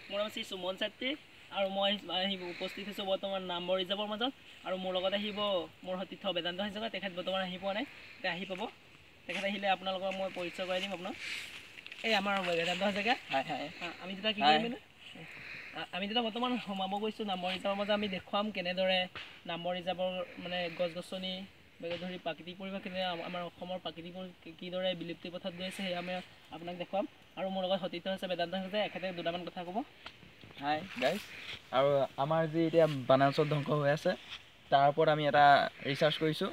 মোৰ নাম শ্ৰী সুমন চেত্ৰী আৰু মই উপস্থিত হৈছোঁ বৰ্তমান নামবৰ ৰিজাৰ্ভৰ মাজত আৰু মোৰ লগত আহিব মোৰ সতীৰ্থ বেদান্ত হাজৰিকা। তেখেত বৰ্তমান আহি পোৱা নাই, এতিয়া আহি পাব। তেখেত আহিলে আপোনালোকক মই পৰিচয় কৰাই দিম আপোনাক। এই আমাৰ বেদান্ত হাজৰিকা। আমি যেতিয়া কি কৰিম আমি যেতিয়া বৰ্তমান সোমাব গৈছোঁ নামবৰ ৰিজাৰ্ভৰ মাজত, আমি দেখুৱাম কেনেদৰে নামবৰ ৰিজাৰ্ভৰ মানে গছ গছনি ধৰি প্ৰাকৃতিক পৰিৱেশ কেনেদৰে আমাৰ অসমৰ প্ৰাকৃতিক কিদৰে বিলুপ্তি পথত গৈ আছে, সেয়া আমি আপোনাক দেখুৱাম। আৰু মোৰ লগত সতীৰ্থ হৈছে বেদান্ত হাজৰিকা, এখেতে দুটামান কথা ক'ব। হাই গাইজ, আৰু আমাৰ যি এতিয়া বনাঞ্চল ধ্বংস হৈ আছে তাৰ ওপৰত আমি এটা ৰিচাৰ্চ কৰিছোঁ।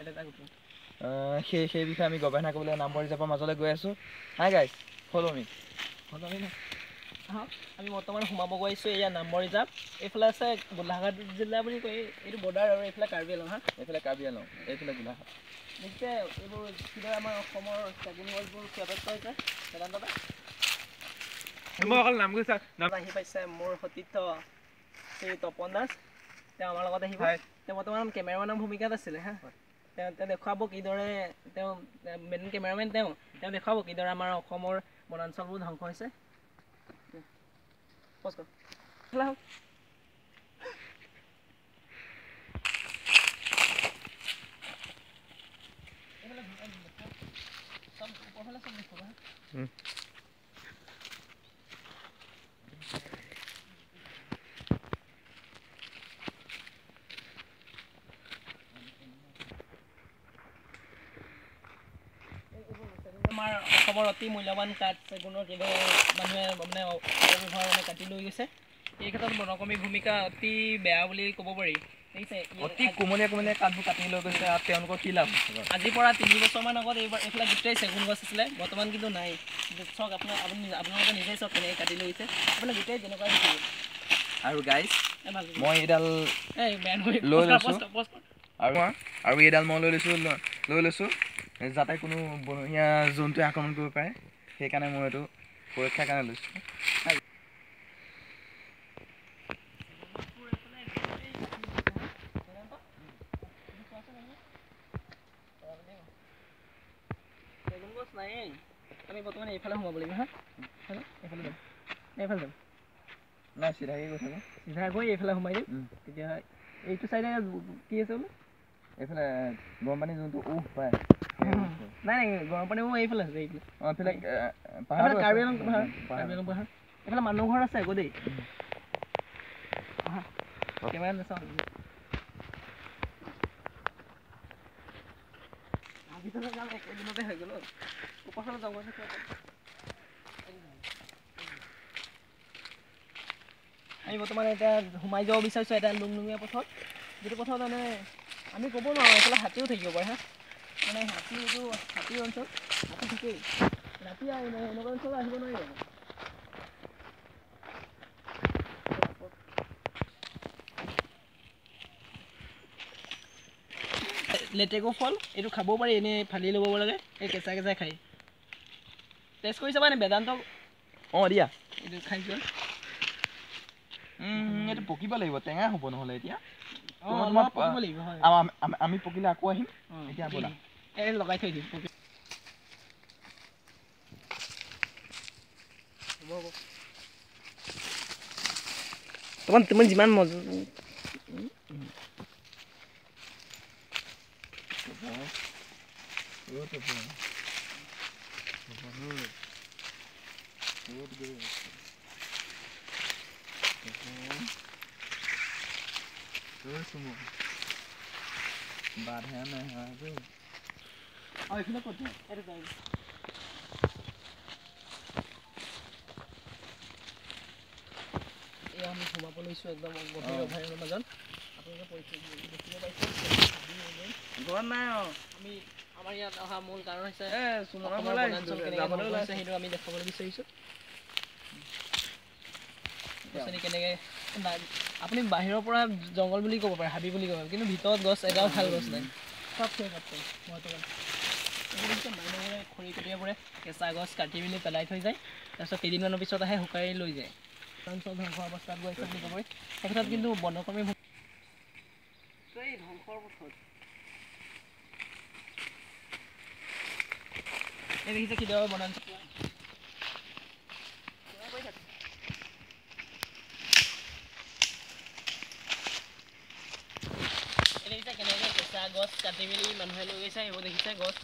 সেই বিষয়ে আমি গৱেষণা কৰিবলৈ নামবৰ ৰিজাৰ্ভৰ মাজলৈ গৈ আছোঁ। হাই গাইজ, ফ'ল' মি। আমি বৰ্তমান সোমাব গৈছোঁ এয়া নামবৰ ৰিজাৰ্ভ। এইফালে আছে গোলাঘাট জিলা বুলি কয়, এইটো বৰ্ডাৰ, আৰু এইফালে কাৰ্বি আংলং। এইফালে কাৰ্বি আংলং, এইফালে গোলাঘাট। গতিকে এইবোৰ কিদৰে আমাৰ অসমৰ চেগুন গছবোৰ ক্ষতিগ্ৰস্ত হৈছে বেদান্তদা। মই অকল নাম কৈছা আহি পাইছে মোৰ সতীৰ্থ শ্ৰী তপন দাস, তেওঁ আমাৰ লগত আহিব। তেওঁ বৰ্তমান কেমেৰামেনৰ ভূমিকাত আছিলে তেওঁ দেখুৱাব কিদৰে, তেওঁ মেইন কেমেৰামেন, তেওঁ দেখুৱাব কিদৰে আমাৰ অসমৰ বনাঞ্চলবোৰ ধ্বংস হৈছে। আমাৰ অসমৰ অতি মূল্যৱান কাঠ চেগুনৰ কিদৰে মানুহে মানে অপব্যৱহাৰ কাটি লৈ গৈছে, এই ক্ষেত্ৰত বনকৰ্মীৰ ভূমিকা অতি বেয়া বুলি ক'ব পাৰি। অতি কোমলীয়া কোমলীয়া কাঠবোৰ কাটি লৈ গৈছে, আৰু তেওঁলোকৰ কি লাভ? আজিৰ পৰা 3 বছৰমান আগত এইফালে গোটেই চেগুন গছ আছিলে, বৰ্তমান কিন্তু নাই। চাওক আপোনালোকে নিজেই চাওক কেনেকৈ কাটি লৈ গৈছে, আপোনাৰ গোটেই যেনেকুৱা দেখিব। আৰু গাইজ, মই এইডাল লৈ লৈছোঁ, আৰু এইডাল মই লৈ লৈছোঁ যাতে কোনো বনৰীয়া জন্তুৱে আক্ৰমণ কৰিব পাৰে, সেইকাৰণে মই এইটো সুৰক্ষাৰ কাৰণে লৈছোঁ। চেগুন গছ নায়েই, আমি বৰ্তমান এইফালে সোমাব লাগিব। এইফালে যাম নাই, চিধাকৈ গৈ থাকোঁ, চিধা গৈ এইফালে সোমাই দিম। তেতিয়া এইটো চাইডে কি আছে বোলো, এইফালে গৰম পানী যোনটো পায়। নাই গৰম পানী এইফালে আছে, এইফালে কাৰ্বি আংলং পাহাৰ। এইফালে মানুহ ঘৰ আছে আকৌ দেই। কেমেৰা নাচাওঁ, একেদিনতে হৈ গ'ল। ওপৰফালে যাব আমি বৰ্তমান এতিয়া সোমাই যাব বিচাৰিছোঁ এটা লুংলুঙীয়া পথত, যিটো পথত মানে আমি ক'ব নোৱাৰোঁ এইফালে হাতীও থাকিব পাৰে। মানে হাতীৰ অঞ্চল, হাতী ঠিকেই ৰাতি এনেকুৱা অঞ্চলত আহিব নোৱাৰিব। লেটেকু ফল, এইটো খাবও পাৰি, এনেই ফালি ল'ব লাগে, এই কেঁচা কেঁচাই খাই। টেষ্ট কৰি চাবা নে বেদান্ত? দিয়া, এইটো খাইছোঁ। এইটো পকিব লাগিব, টেঙা হ'ব নহ'লে এতিয়া। পকিব লাগিব, আমি পকিলে আকৌ আহিম। এতিয়া ব'লা, লগাই থৈ দিম। তুমি যিমান মজা বাধা নাই এইফালে ক'ত এয়া আমি সোমাব লৈছোঁ একদম গভীৰ অভয়াৰণ্যৰ মাজত। আপোনালোকে দেখিব পাইছে ঘৰত নাই। আমি আমাৰ ইয়াত অহা মূল কাৰণ হৈছে বনাঞ্চল সেইটো আমি দেখাবলৈ বিচাৰিছোঁ। কেনেকৈ আপুনি বাহিৰৰ পৰা জংঘল বুলি ক'ব পাৰে, হাবি বুলি ক'ব পাৰে, কিন্তু ভিতৰত গছ এটাও ভাল গছ নাই, চব শেষ আছে বৰ্তমান। মানুহবোৰে খৰি কটীয়াবোৰে কেঁচা গছ কাটি মেলি পেলাই থৈ যায়, তাৰপিছত কেইদিনমানৰ পিছত আহে শুকাই লৈ যায়। বনাঞ্চল ধ্বংস অৱস্থাত গৈ আছে বুলি ক'ব পাৰি। সেই ক্ষেত্ৰত কিন্তু বনকৰ্মী ধ্বংসৰ পথত এই দেখিছে কিদৰে বনাঞ্চল গছ কাটি মেলি মানুহে লৈ গৈছে, এইবোৰ দেখিছে গছ